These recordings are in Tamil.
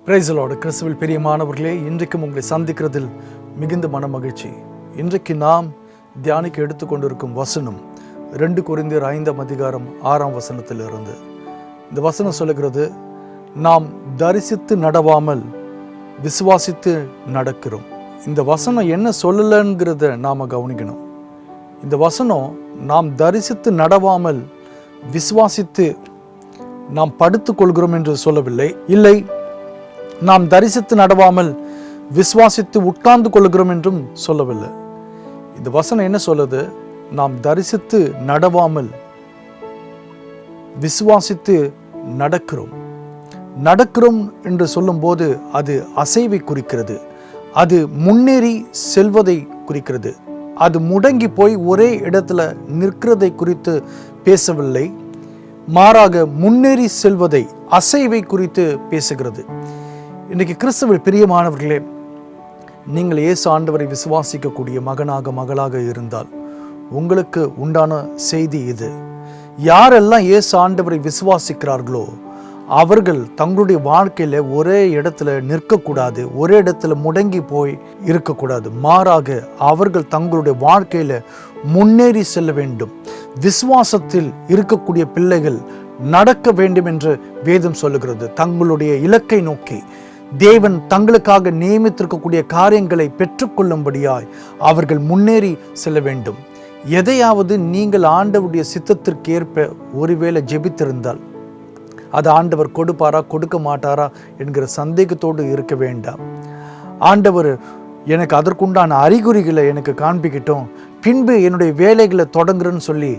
Praise the Lord. கிறிஸ்துவில் பிரியமானவர்களே, இன்றைக்கும் உங்களை சந்திக்கிறதில் மிகுந்த மன மகிழ்ச்சி. இன்றைக்கு நாம் தியானிக்க எடுத்துக்கொண்டிருக்கும் வசனம் 2 கொரிந்தியர் 5:6 இருந்து. இந்த வசனம் சொல்லுகிறது, நாம் தரிசித்து நடவாமல் விசுவாசித்து நடக்கிறோம். இந்த வசனம் என்ன சொல்லலைங்கிறத நாம் கவனிக்கணும். இந்த வசனம் நாம் தரிசித்து நடவாமல் விசுவாசித்து நாம் படுத்துக் கொள்கிறோம் என்று சொல்லவில்லை. இல்லை, நாம் தரிசித்து நடவாமல் விசுவாசித்து உட்கார்ந்து கொள்கிறோம் என்றும் சொல்லவில்லை. இந்த வசனம் என்ன சொல்லுது? நாம் தரிசித்து நடவாமல் விசுவாசித்து நடக்கிறோம் என்று சொல்லும்போது அது அசைவை குறிக்கிறது, அது முன்னேறி செல்வதை குறிக்கிறது, அது முடங்கி போய் ஒரே இடத்துல நிற்கிறதை குறித்து பேசவில்லை. மாறாக முன்னேறி செல்வதை, அசைவை குறித்து பேசுகிறது. இன்றைக்கு கிறிஸ்துவில் பிரியமானவர்களே, நீங்கள் இயேசு ஆண்டவரை விசுவாசிக்கக்கூடிய மகளாக இருந்தால் உங்களுக்கு உண்டான செய்தி இது. யாரெல்லாம் இயேசு ஆண்டவரை விசுவாசிக்கிறார்களோ அவர்கள் தங்களுடைய வாழ்க்கையில் ஒரே இடத்துல நிற்கக்கூடாது, ஒரே இடத்துல முடங்கி போய் இருக்கக்கூடாது. மாறாக அவர்கள் தங்களுடைய வாழ்க்கையில் முன்னேறி செல்ல வேண்டும். விசுவாசத்தில் இருக்கக்கூடிய பிள்ளைகள் நடக்க வேண்டும் என்று வேதம் சொல்லுகிறது. தங்களுடைய இலக்கை நோக்கி தேவன் தங்களுக்காக நியமித்திருக்கக்கூடிய காரியங்களை பெற்றுக்கொள்ளும்படியாய் அவர்கள் முன்னேறி செல்ல வேண்டும். எதையாவது நீங்கள் ஆண்டவருடைய சித்தத்திற்கு ஏற்ப ஒருவேளை ஜெபித்திருந்தால் அது ஆண்டவர் கொடுப்பாரா கொடுக்க மாட்டாரா என்கிற சந்தேகத்தோடு இருக்க வேண்டாம். ஆண்டவர் எனக்கு அதற்குண்டான அறிகுறிகளை எனக்கு காண்பிக்கிட்டோம், பின்பு என்னுடைய வேலைகளை தொடங்குறேன்னு சொல்லி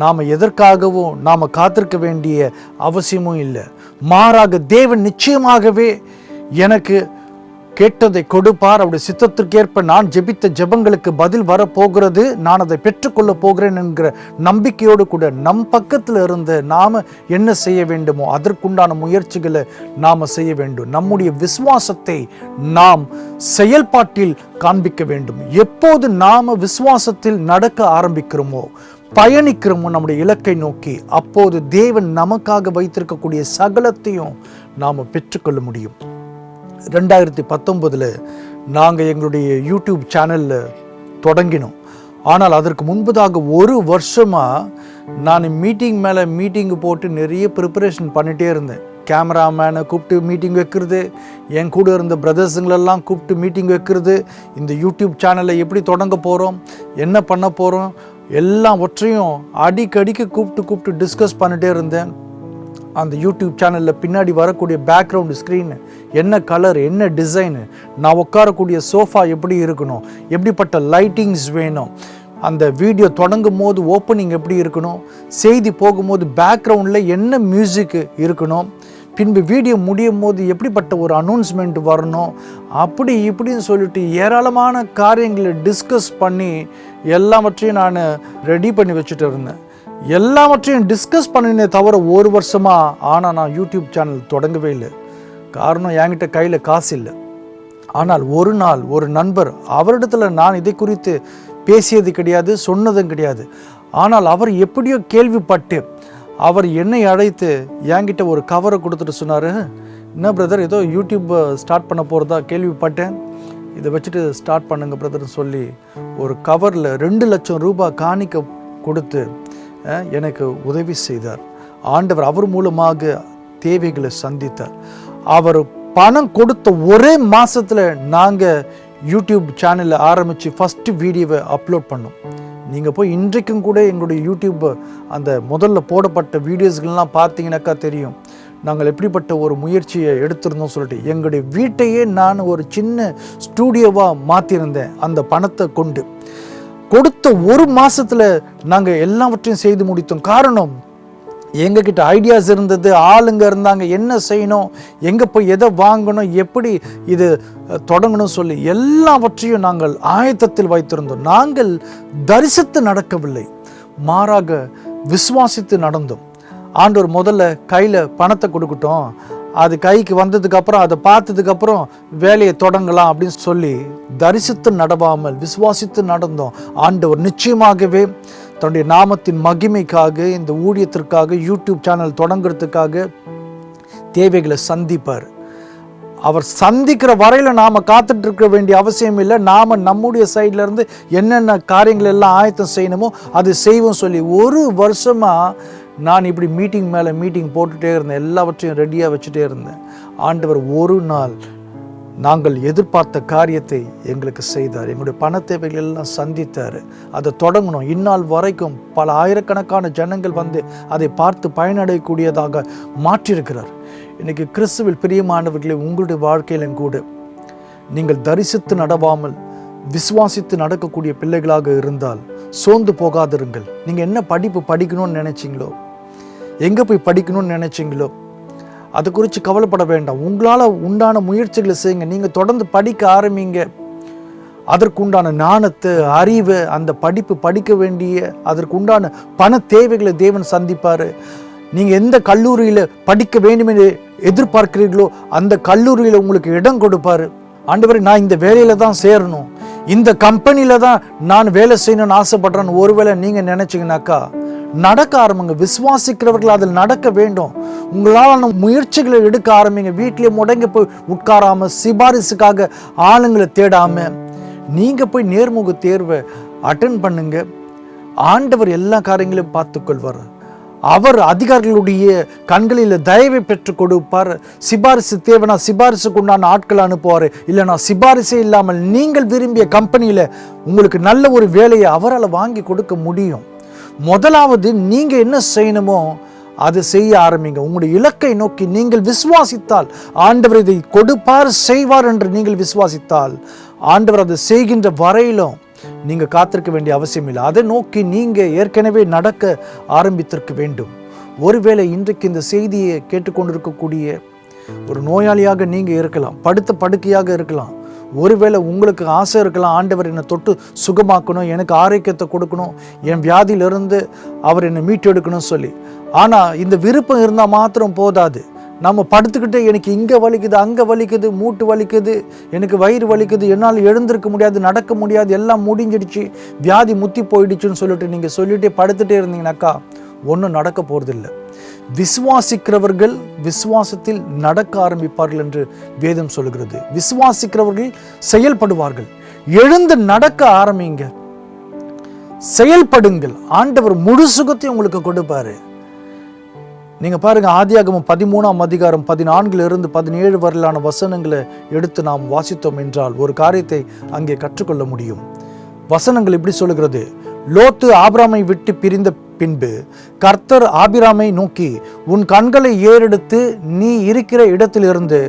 நாம் எதற்காகவும் நாம் காத்திருக்க வேண்டிய அவசியமும் இல்லை. மாறாக தேவன் நிச்சயமாகவே எனக்கு கேட்டதை கொடுப்பார். அவருடைய சித்தத்திற்கேற்ப நான் ஜெபித்த ஜெபங்களுக்கு பதில் வரப்போகிறது, நான் அதை பெற்றுக்கொள்ள போகிறேன் என்கிற நம்பிக்கையோடு கூட நம் பக்கத்தில் இருந்து நாம் என்ன செய்ய வேண்டுமோ அதற்குண்டான முயற்சிகளை நாம் செய்ய வேண்டும். நம்முடைய விசுவாசத்தை நாம் செயல்பாட்டில் காண்பிக்க வேண்டும். எப்போது நாம் விசுவாசத்தில் நடக்க ஆரம்பிக்கிறோமோ, பயணிக்கிறோமோ நம்முடைய இலக்கை நோக்கி, அப்போது தேவன் நமக்காக வைத்திருக்கக்கூடிய சகலத்தையும் நாம் பெற்றுக்கொள்ள முடியும். 2019 நாங்கள் எங்களுடைய யூடியூப் சேனலில் தொடங்கினோம். ஆனால் அதற்கு முன்பதாக ஒரு வருஷமாக நான் மீட்டிங் மேலே மீட்டிங்கு போட்டு நிறைய ப்ரிப்பரேஷன் பண்ணிகிட்டே இருந்தேன். கேமராமேனை கூப்பிட்டு மீட்டிங் வைக்கிறது, என் கூட இருந்த பிரதர்ஸுங்களெல்லாம் கூப்பிட்டு மீட்டிங் வைக்கிறது, இந்த யூடியூப் சேனலை எப்படி தொடங்க போகிறோம், என்ன பண்ண போகிறோம், எல்லாவற்றையும் அடிக்கடிக்கு கூப்பிட்டு டிஸ்கஸ் பண்ணிகிட்டே இருந்தேன். அந்த யூடியூப் சேனலில் பின்னாடி வரக்கூடிய பேக்ரவுண்டு ஸ்க்ரீனு என்ன கலர், என்ன டிசைனு, நான் உட்காரக்கூடிய சோஃபா எப்படி இருக்கணும், எப்படிப்பட்ட லைட்டிங்ஸ் வேணும், அந்த வீடியோ தொடங்கும் போது ஓப்பனிங் எப்படி இருக்கணும், செய்தி போகும்போது பேக்ரவுண்டில் என்ன மியூசிக் இருக்கணும், பின்பு வீடியோ முடியும் போது எப்படிப்பட்ட ஒரு அனௌன்ஸ்மெண்ட் வரணும், அப்படி இப்படின்னு சொல்லிட்டு ஏராளமான காரியங்களை டிஸ்கஸ் பண்ணி எல்லாவற்றையும் நான் ரெடி பண்ணி வச்சுட்டு இருந்தேன். எல்லாவற்றையும் டிஸ்கஸ் பண்ணினே தவிர ஒரு வருஷமாக ஆனால் நான் யூடியூப் சேனல் தொடங்கவே இல்லை. காரணம், என்கிட்ட கையில் காசு இல்லை. ஆனால் ஒரு நாள் ஒரு நண்பர், அவரிடத்துல நான் இதை குறித்து பேசியது கிடையாது, சொன்னதும் கிடையாது. ஆனால் அவர் எப்படியோ கேள்விப்பட்டு அவர் என்னை அழைத்து என்கிட்ட ஒரு கவரை கொடுத்துட்டு சொன்னார், என்ன பிரதர், ஏதோ யூடியூப் ஸ்டார்ட் பண்ண போகிறதா கேள்விப்பட்டேன், இதை வச்சுட்டு ஸ்டார்ட் பண்ணுங்க பிரதர்னு சொல்லி ஒரு கவரில் 2 லட்சம் ரூபாய் காணிக்க கொடுத்து எனக்கு உதவி செய்தார். ஆண்டவர் அவர் மூலமாக தேவைகளை சந்தித்தார். அவர் பணம் கொடுத்த ஒரே மாதத்தில் நாங்கள் யூடியூப் சேனலை ஆரம்பித்து ஃபஸ்ட்டு வீடியோவை அப்லோட் பண்ணோம். நீங்கள் போய் இன்றைக்கும் கூட எங்களுடைய யூடியூப் அந்த முதல்ல போடப்பட்ட வீடியோஸ்கள்லாம் பார்த்தீங்கன்னாக்கா தெரியும் நாங்கள் எப்படிப்பட்ட ஒரு முயற்சியை எடுத்திருந்தோம் சொல்லிட்டு. எங்களுடைய வீட்டையே நான் ஒரு சின்ன ஸ்டூடியோவாக மாற்றியிருந்தேன். அந்த பணத்தை கொண்டு கொடுத்த ஒரு மாதத்தில் நாங்கள் எல்லாவற்றையும் செய்து முடித்தோம். காரணம், எங்ககிட்ட ஐடியாஸ் இருந்தது, ஆளுங்க இருந்தாங்க, என்ன செய்யணும், எங்கே போய் எதை வாங்கணும், எப்படி இது தொடங்கணும் சொல்லி எல்லாவற்றையும் நாங்கள் ஆயத்தத்தில் வைத்திருந்தோம். நாங்கள் தரிசித்து நடக்கவில்லை, மாறாக விசுவாசித்து நடந்தோம். ஆண்டவர் முதல்ல கையில் பணத்தை கொடுக்கட்டும், அது கைக்கு வந்ததுக்கப்புறம் அதை பார்த்ததுக்கப்புறம் வேலையை தொடங்கலாம் அப்படின்னு சொல்லி தரிசித்து நடவாமல் விசுவாசித்து நடந்தோம். ஆண்டவர் நிச்சயமாகவே தன்னுடைய நாமத்தின் மகிமைக்காக, இந்த ஊழியத்திற்காக, யூடியூப் சேனல் தொடங்குறதுக்காக தேவைகளை சந்திப்பார். அவர் சந்திக்கிற வரையில் நாம் காத்துட்டு இருக்க வேண்டிய அவசியம் இல்லை. நாம் நம்முடைய சைட்ல இருந்து என்னென்ன காரியங்கள் எல்லாம் ஆயத்தம் செய்யணுமோ அது செய்வோம் சொல்லி ஒரு வருஷமாக நான் இப்படி மீட்டிங் மேலே மீட்டிங் போட்டுகிட்டே இருந்தேன். எல்லாவற்றையும் ரெடியாக வச்சுட்டே இருந்தேன். ஆண்டவர் ஒரு நாள் நாங்கள் எதிர்பார்த்த காரியத்தை எங்களுக்கு செய்தார். எங்களுடைய பண தேவைகள் எல்லாம் சந்தித்தார். அதை தொடங்கணும். இந்நாள் வரைக்கும் பல ஆயிரக்கணக்கான ஜனங்கள் வந்து அதை பார்த்து பயனடையக்கூடியதாக மாற்றியிருக்கிறார். இன்றைக்கி கிறிஸ்துவில் பிரியமானவர்களே, உங்களுடைய வாழ்க்கையிலும் கூட நீங்கள் தரிசித்து நடவாமல் விசுவாசித்து நடக்கக்கூடிய பிள்ளைகளாக இருந்தால் சோர்ந்து போகாதிருங்கள். நீங்கள் என்ன படிப்பு படிக்கணும்னு நினைச்சிங்களோ, எங்கே போய் படிக்கணும்னு நினைச்சிங்களோ அதை குறித்து கவலைப்பட வேண்டாம். உங்களால் உண்டான முயற்சிகளை செய்யுங்க. நீங்கள் தொடர்ந்து படிக்க ஆரம்பிங்க. அதற்குண்டான ஞானத்தை, அறிவை, அந்த படிப்பு படிக்க வேண்டிய அதற்குண்டான பண தேவைகளை தேவன் சந்திப்பார். நீங்கள் எந்த கல்லூரியில் படிக்க வேண்டும் என்று எதிர்பார்க்கிறீர்களோ அந்த கல்லூரியில் உங்களுக்கு இடம் கொடுப்பார். ஆண்டவரே, நான் இந்த வேலையில் தான் சேரணும், இந்த கம்பெனியில் தான் நான் வேலை செய்யணும்னு ஆசைப்படுறேன்னு ஒருவேளை நீங்கள் நினச்சிங்கனாக்கா நடக்க ஆரம்பிங்க. விசுவாசிக்கிறவர்கள் அதில் நடக்க வேண்டும். உங்களால் முயற்சிகளை எடுக்க ஆரம்பிங்க. வீட்டிலே முடங்கி போய் உட்காராம, சிபாரிசுக்காக ஆளுங்களை தேடாம நீங்கள் போய் நேர்முக தேர்வை அட்டன் பண்ணுங்க. ஆண்டவர் எல்லா காரியங்களையும் பார்த்துக்கொள்வார். அவர் அதிகாரிகளுடைய கண்களில் தயவை பெற்றுக் கொடுப்பார். சிபாரிசு தேவைனா சிபாரிசுக்கு உண்டான ஆட்கள் அனுப்புவார். இல்லைனா சிபாரிசே இல்லாமல் நீங்கள் விரும்பிய கம்பெனியில் உங்களுக்கு நல்ல ஒரு வேலையை அவரால் வாங்கி கொடுக்க முடியும். முதலாவது நீங்கள் என்ன செய்யணுமோ அதை செய்ய ஆரம்பிங்க. உங்களுடைய இலக்கை நோக்கி நீங்கள் விசுவாசித்தால் ஆண்டவர் இதை கொடுப்பார், செய்வார் என்று நீங்கள் விசுவாசித்தால் ஆண்டவர் அதை செய்கின்ற வரையிலும் நீங்கள் காத்திருக்க வேண்டிய அவசியம் இல்லை. அதை நோக்கி நீங்கள் ஏற்கனவே நடக்க ஆரம்பித்திருக்க வேண்டும். ஒருவேளை இன்றைக்கு இந்த செய்தியை கேட்டுக்கொண்டிருக்கக்கூடிய ஒரு நோயாளியாக நீங்கள் இருக்கலாம், படுத்த படுக்கையாக இருக்கலாம். ஒருவேளை உங்களுக்கு ஆசை இருக்கலாம், ஆண்டவர் என்னை தொட்டு சுகமாக்கணும், எனக்கு ஆரோக்கியத்தை கொடுக்கணும், என் வியாதியிலிருந்து அவர் என்னை மீட்டெடுக்கணும் சொல்லி. ஆனால் இந்த விருப்பம் இருந்தால் மாத்திரம் போதாது. நம்ம படுத்துக்கிட்டே எனக்கு இங்கே வலிக்குது, அங்கே வலிக்குது, மூட்டு வலிக்குது, எனக்கு வயிறு வலிக்குது, என்னால் எழுந்திருக்க முடியாது, நடக்க முடியாது, எல்லாம் முடிஞ்சிடுச்சு, வியாதி முத்தி போயிடுச்சுன்னு சொல்லிட்டு நீங்கள் சொல்லிட்டே படுத்துகிட்டே இருந்தீங்கன்னாக்கா ஒன்றும் நடக்க போகிறதில்லை. விசுவாசிக்கிறவர்கள் விசுவாசத்தில் நடக்க ஆரம்பிப்பார்கள் என்று வேதம் சொல்கிறது. விசுவாசிக்கிறவர்கள் செயல்படுவார்கள். எழுந்து நடக்க ஆரம்பிங்க, செயல்படுங்கள். ஆண்டவர் முழு சுகத்தையும் உங்களுக்கு கொடுப்பாரு. நீங்க பாருங்க, ஆதியாகமம் 13ஆம் அதிகாரம் 14 17 வரையிலான வசனங்களை எடுத்து நாம் வாசித்தோம் என்றால் ஒரு காரியத்தை அங்கே கற்றுக்கொள்ள முடியும். வசனங்கள் இப்படி சொல்லுகிறது: லோத்து ஆபிராமை விட்டு பிரிந்த பின்பு கர்த்தர் ஆபிராமை நோக்கி, உன் கண்களை ஏறெடுத்து நீ இருக்கிற இடத்திலிருந்து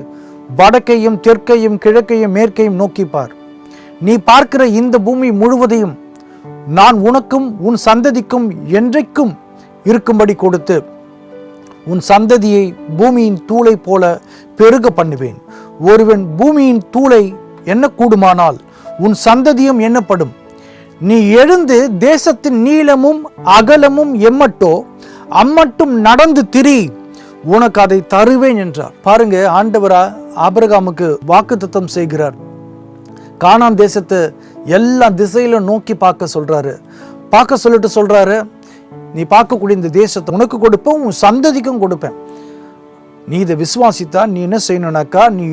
வடக்கையும் தெற்கையும் கிழக்கையும் மேற்கையும் நோக்கிப்பார். நீ பார்க்கிற இந்த பூமி முழுவதையும் நான் உனக்கும் உன் சந்ததிக்கும் என்றைக்கும் இருக்கும்படி கொடுத்து உன் சந்ததியை பூமியின் தூளை போல பெருக பண்ணுவேன். ஒருவன் பூமியின் தூளை எண்ண கூடுமானால் உன் சந்ததியும் எண்ணப்படும். நீ எழுந்து தேசத்தின் நீளமும் அகலமும் எம்மட்டோ அம்மட்டும் நடந்து திரி, உனக்கு அதை தருவேன் என்றார். பாருங்க, ஆண்டவரா ஆபிரகாமுக்கு வாக்குத்தத்தம் செய்கிறார். கானான் தேசத்தை எல்லா திசையிலும் நோக்கி பார்க்க சொல்றாரு. பார்க்க சொல்லிட்டு சொல்றாரு, நீ பார்க்கக்கூடிய இந்த தேசத்தை உனக்கு கொடுப்பேன், உன் சந்ததிக்கும் கொடுப்பேன். நீ இதை விசுவாசித்தா நீ என்ன செய்யணும்னாக்கா, நீ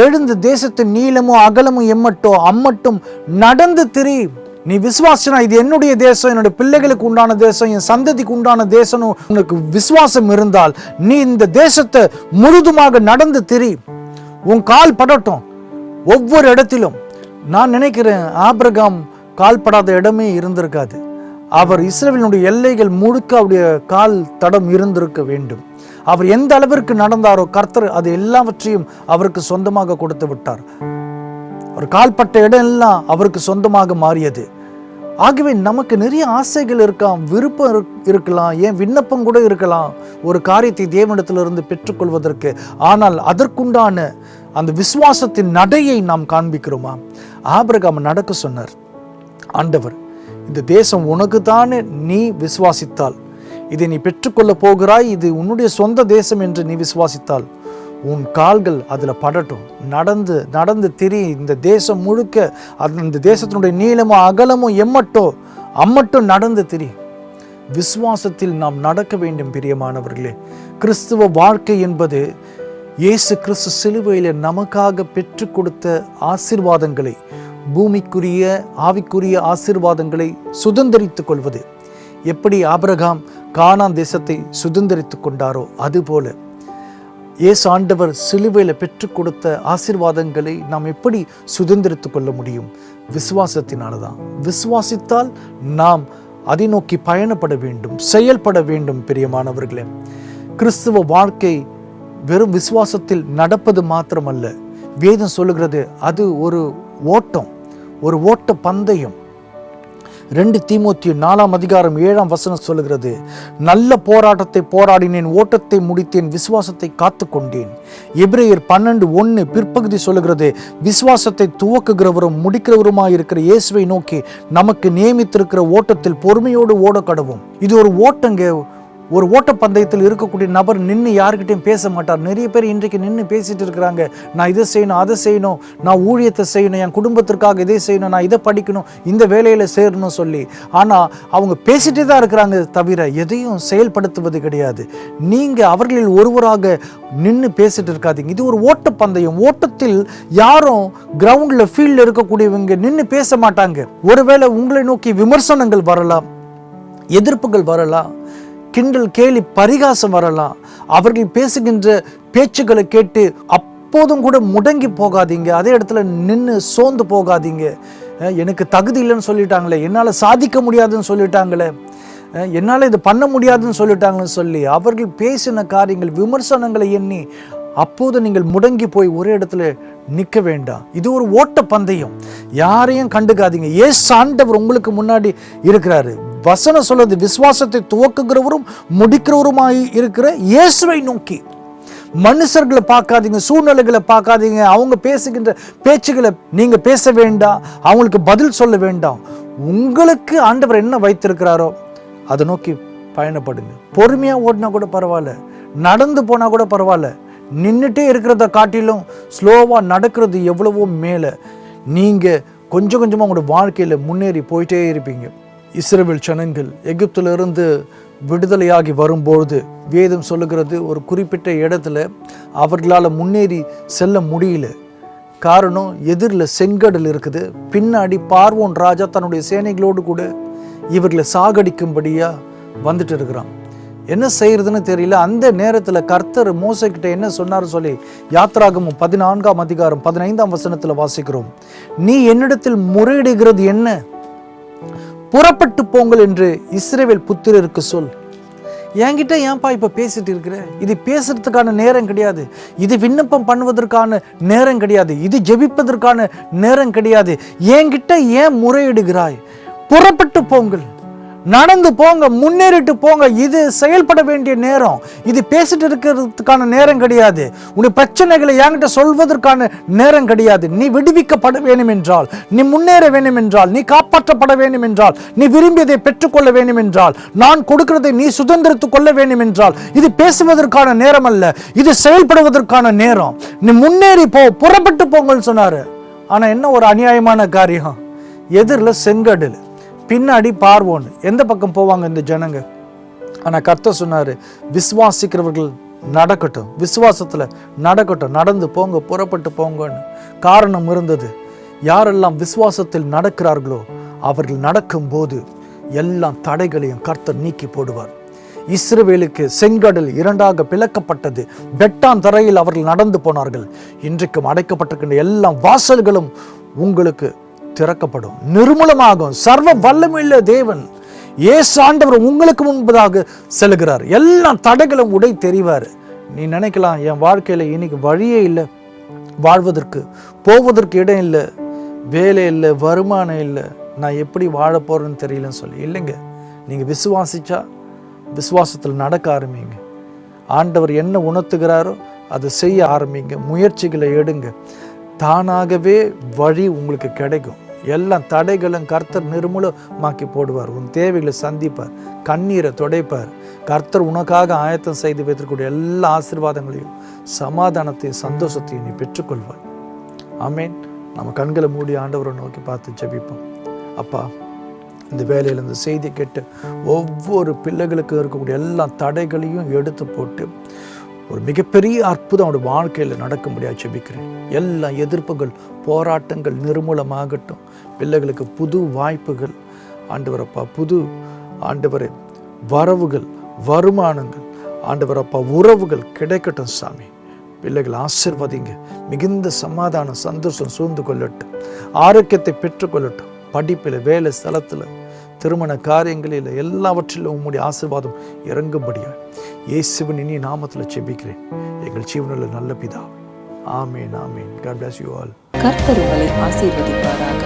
எழுந்து தேசத்தின் நீளமும் அகலமும் எம்மட்டோ அம்மட்டும் நடந்து திரி. நீ விசுவாசினா இது என்னுடைய தேசம், என்னுடைய பிள்ளைகளுக்கு உண்டான தேசம், என் சந்ததிக்கு உண்டான தேசம் உனக்கு விசுவாசம் இருந்தால் நீ இந்த தேசத்தை முழுதுமாக நடந்து திரி. உன் கால் படட்டும் ஒவ்வொரு இடத்திலும். நான் நினைக்கிறேன் ஆபிரகாம் கால்படாத இடமே இருந்திருக்காது. அவர் இஸ்ரவேலினுடைய எல்லைகள் முழுக்க அவருடைய கால் தடம் இருந்திருக்க வேண்டும். அவர் எந்த அளவிற்கு நடந்தாரோ கர்த்தர் அது எல்லாவற்றையும் அவருக்கு சொந்தமாக கொடுத்து விட்டார். அவர் கால்பட்ட இடம் எல்லாம் அவருக்கு சொந்தமாக மாறியது. ஆகவே நமக்கு நிறைய ஆசைகள் இருக்கலாம், விருப்பம் இருக்கலாம், ஏன் விண்ணப்பம் கூட இருக்கலாம் ஒரு காரியத்தை தேவனிடத்திலிருந்து பெற்றுக்கொள்வதற்கு. ஆனால் அதற்குண்டான அந்த விசுவாசத்தின் நடையை நாம் காண்பிக்கிறோமா? ஆபிரகாம் நடக்க சொன்னார். ஆண்டவர், இந்த தேசம் உனக்கு தானே, நீ விசுவாசித்தால் இதை நீ பெற்றுக்கொள்ள போகிறாய், இது உன்னுடைய சொந்த தேசம் என்று நீ விசுவாசித்தால் உன் கால்கள் அதில் படட்டும், நடந்து நடந்து திரி. இந்த தேசம் முழுக்க அந்த தேசத்தினுடைய நீளமும் அகலமும் எம்மட்டோ அம்மட்டும் நடந்து திரி. விசுவாசத்தில் நாம் நடக்க வேண்டும் பிரியமானவர்களே. கிறிஸ்துவ வாழ்க்கை என்பது இயேசு கிறிஸ்து சிலுவையில் நமக்காக பெற்று கொடுத்த ஆசீர்வாதங்களை, பூமிக்குரிய ஆவிக்குரிய ஆசீர்வாதங்களை சுதந்தரித்துக் கொள்வது. எப்படி ஆபிரகாம் கானான் தேசத்தை சுதந்தரித்துக் கொண்டாரோ அதுபோல இயேசு ஆண்டவர் சிலுவையில் பெற்றுக் கொடுத்த ஆசீர்வாதங்களை நாம் எப்படி சுதந்தரித்துக் கொள்ள முடியும்? விசுவாசத்தினால்தான். விசுவாசித்தால் நாம் அதை நோக்கி பயணப்பட வேண்டும், செயல்பட வேண்டும். பிரியமானவர்களே, கிறிஸ்துவ வாழ்க்கை வெறும் விசுவாசத்தில் நடப்பது மாத்திரமல்ல. வேதம் சொல்லுகிறது அது ஒரு ஓட்டம், ஒரு ஓட்ட பந்தயம். 2 தீமோத்தேயு 4:7 சொல்லுகிறது, நல்ல போராட்டத்தை போராடினேன், ஓட்டத்தை முடித்தேன், விசுவாசத்தை காத்து கொண்டேன். எபிரேயர் 12:1 பிற்பகுதி சொல்லுகிறது, விசுவாசத்தை துவக்குகிறவரும் முடிக்கிறவருமாயிருக்கிற இயேசுவை நோக்கி நமக்கு நியமித்திருக்கிற ஓட்டத்தில் பொறுமையோடு ஓட கடவும். இது ஒரு ஓட்டங்க. ஒரு ஓட்டப்பந்தயத்தில் இருக்கக்கூடிய நபர் நின்று யாருக்கிட்டையும் பேச மாட்டார். நிறைய பேர் இன்றைக்கு நின்று பேசிட்டு இருக்கிறாங்க, நான் இதை செய்யணும், அதை செய்யணும், நான் ஊழியத்தை செய்யணும், என் குடும்பத்திற்காக இதை செய்யணும், நான் இதை படிக்கணும், இந்த வேலையில் சேரணும் சொல்லி. ஆனால் அவங்க பேசிட்டே தான் இருக்கிறாங்க தவிர எதையும் செயல்படுத்துவது கிடையாது. நீங்கள் அவர்களில் ஒருவராக நின்று பேசிட்டு இருக்காதீங்க. இது ஒரு ஓட்டப்பந்தயம். ஓட்டத்தில் யாரும் கிரவுண்டில் ஃபீல்டில் இருக்கக்கூடியவங்க நின்று பேச மாட்டாங்க. ஒருவேளை உங்களை நோக்கி விமர்சனங்கள் வரலாம், எதிர்ப்புகள் வரலாம், கிண்டல் கேலி பரிகாசம் வரலாம். அவர்கள் பேசுகின்ற பேச்சுக்களை கேட்டு அப்போதும் கூட முடங்கி போகாதீங்க. அதே இடத்துல நின்று சோர்ந்து போகாதீங்க. எனக்கு தகுதி இல்லைன்னு சொல்லிட்டாங்களே, என்னால் சாதிக்க முடியாதுன்னு சொல்லிட்டாங்களே, என்னால் இது பண்ண முடியாதுன்னு சொல்லிட்டாங்கன்னு சொல்லி அவர்கள் பேசின காரியங்கள், விமர்சனங்களை எண்ணி அப்போது நீங்கள் முடங்கி போய் ஒரே இடத்துல நிற்க வேண்டாம். இது ஒரு ஓட்ட பந்தயம். யாரையும் கண்டுக்காதீங்க. இயேசு ஆண்டவர் உங்களுக்கு முன்னாடி இருக்கிறாரு. வசனம் சொல்றது, விசுவாசத்தை துவக்குகிறவரும் முடிக்கிறவருமாய் இருக்கிற இயேசுவை நோக்கி. மனுஷர்களை பார்க்காதீங்க, சூழ்நிலைகளை பார்க்காதீங்க, அவங்க பேசுகின்ற பேச்சுகளை நீங்க பேச வேண்டாம், அவங்களுக்கு பதில் சொல்ல வேண்டாம். உங்களுக்கு ஆண்டவர் என்ன வைத்திருக்கிறாரோ அதை நோக்கி பயணப்படுங்க. பொறுமையா ஓடினா கூட பரவாயில்ல, நடந்து போனா கூட பரவாயில்ல. நின்றுட்டே இருக்கிறத காட்டிலும் ஸ்லோவா நடக்கிறது எவ்வளவோ மேலே. நீங்க கொஞ்சம் கொஞ்சமா உங்களோட வாழ்க்கையில முன்னேறி போயிட்டே இருப்பீங்க. இஸ்ரவேல் ஜனங்கள் எகிப்திலிருந்து விடுதலையாகி வரும்பொழுது வேதம் சொல்லுகிறது, ஒரு குறிப்பிட்ட இடத்துல அவர்களால் முன்னேறி செல்ல முடியல. காரணம், எதிரில் செங்கடல் இருக்குது. பின்னாடி பார்வோன் ராஜா தன்னுடைய சேனைகளோடு கூட இவர்களை சாகடிக்கும்படியா வந்துட்டு இருக்கிறான். என்ன செய்யறதுன்னு தெரியல. அந்த நேரத்தில் கர்த்தர் மோசேக்கிட்ட என்ன சொன்னார் சொல்லி யாத்ராகமம் 14:15 வாசிக்கிறோம். நீ என்னிடத்தில் முறையிடுகிறது என்ன? புறப்பட்டு போங்கள் என்று இஸ்ரவேல் புத்திரருக்கு சொல். என்கிட்ட ஏன்பா இப்ப பேசிட்டு இருக்கிற? இது பேசுறதுக்கான நேரம் கிடையாது. இது விண்ணப்பம் பண்ணுவதற்கான நேரம் கிடையாது. இது ஜெபிப்பதற்கான நேரம் கிடையாது. என்கிட்ட ஏன் முறையிடுகிறாய்? புறப்பட்டு போங்கள், நடந்து போங்க, முன்னேறிட்டு போங்க. இது செயல்பட வேண்டிய நேரம். இது பேசிட்டு இருக்கிறதுக்கான நேரம் கிடையாது. உன்னுடைய பிரச்சனைகளை என்கிட்ட சொல்வதற்கான நேரம் கிடையாது. நீ விடுவிக்கப்பட வேண்டும் என்றால், நீ முன்னேற வேண்டும் என்றால், நீ காப்பாற்றப்பட வேண்டும் என்றால், நீ விரும்பியதை பெற்றுக்கொள்ள வேண்டும் என்றால், நான் கொடுக்கிறதை நீ சுதந்திரத்துக் கொள்ள வேண்டும் என்றால், இது பேசுவதற்கான நேரம் அல்ல, இது செயல்படுவதற்கான நேரம். நீ முன்னேறி போ, புறப்பட்டு போங்கன்னு சொன்னாரு. ஆனா என்ன ஒரு அநியாயமான காரியம்! எதிரில் செங்கடல், பின்னாடி பார்வோன். எந்த பக்கம் போவாங்க இந்த ஜனங்க? ஆனா கர்த்தர் சொன்னாரு, விசுவாசிக்கிறவர்கள் நடக்கட்டும், விசுவாசத்துல நடக்கட்டும், நடந்து போங்க, புறப்பட்டு போங்கன்னு. காரணம் இருந்தது. யாரெல்லாம் விசுவாசத்தில் நடக்கிறார்களோ அவர்கள் நடக்கும் போது எல்லா தடைகளையும் கர்த்தர் நீக்கி போடுவார். இஸ்ரவேலுக்கு செங்கடல் 2ஆக பிளக்கப்பட்டது. வெட்டான் தரையில் அவர்கள் நடந்து போனார்கள். இன்றைக்கும் அடைக்கப்பட்டிருக்கின்ற எல்லா வாசல்களும் உங்களுக்கு திறக்கப்படும், நிர்மூலமாகும். சர்வ வல்லமையுள்ள தேவன் இயேசு ஆண்டவர் உங்களுக்கு முன்பதாக செல்கிறார். எல்லா தடைகளும் உடை தெரிவார். நீ நினைக்கலாம், என் வாழ்க்கையில இன்னைக்கு வழியே இல்லை, வாழ்வதற்கு போவதற்கு இடம் இல்லை, வேலை இல்லை, வருமானம் இல்லை, நான் எப்படி வாழ போறேன்னு தெரியலன்னு சொல்லி. இல்லைங்க, நீங்க விசுவாசிச்சா விசுவாசத்தில் நடக்க ஆரம்பிங்க. ஆண்டவர் என்ன உணர்த்துகிறாரோ அதை செய்ய ஆரம்பிங்க. முயற்சிகளை எடுங்க. தானாகவே வழி உங்களுக்கு கிடைக்கும். எல்லா தடைகளும் கர்த்தர் நிர்மூலமாக்கி போடுவார். உன் தேவைகளை சந்திப்பார், கண்ணீரை துடைப்பார். கர்த்தர் உனக்காக ஆயத்தம் செய்து வைத்திருக்கக்கூடிய எல்லா ஆசீர்வாதங்களையும், சமாதானத்தையும், சந்தோஷத்தையும் நீ பெற்றுக்கொள்வாய். ஆமேன். நம்ம கண்களை மூடி ஆண்டவரை நோக்கி பார்த்து ஜெபிப்போம். அப்பா, இந்த வேலையில் இந்த செய்தி கேட்டு ஒவ்வொரு பிள்ளைகளுக்கு இருக்கக்கூடிய எல்லா தடைகளையும் எடுத்து போட்டு ஒரு மிகப்பெரிய அற்புதம் அவருடைய வாழ்க்கையில் நடக்க முடியாது ஜெபிக்கிறேன். எல்லா எதிர்ப்புகள், போராட்டங்கள் நிர்மூலமாகட்டும். பிள்ளைகளுக்கு புது வாய்ப்புகள் ஆண்டவரப்பா, புது ஆண்டவரே வரவுகள், வருமானங்கள் ஆண்டவரப்பா, உறவுகள் கிடைக்கட்டும் சாமி. பிள்ளைகள் ஆசீர்வதிங்க. மிகுந்த சமாதானம், சந்தோஷம் சூழ்ந்து கொள்ளட்டும். ஆரோக்கியத்தை பெற்றுக்கொள்ளட்டும். படிப்பில், வேலை ஸ்தலத்தில், திருமண காரியங்களில் எல்லாவற்றிலும் உம்முடைய ஆசீர்வாதம் இறங்கும்படியாக இயேசுவின் இனிய நாமத்தில் ஜெபிக்கிறேன் எங்கள் ஜீவனுள்ள நல்ல பிதாவே. ஆமேன், ஆமேன். God bless you all. கர்த்தர் உங்களை ஆசீர்வதிப்பாராக.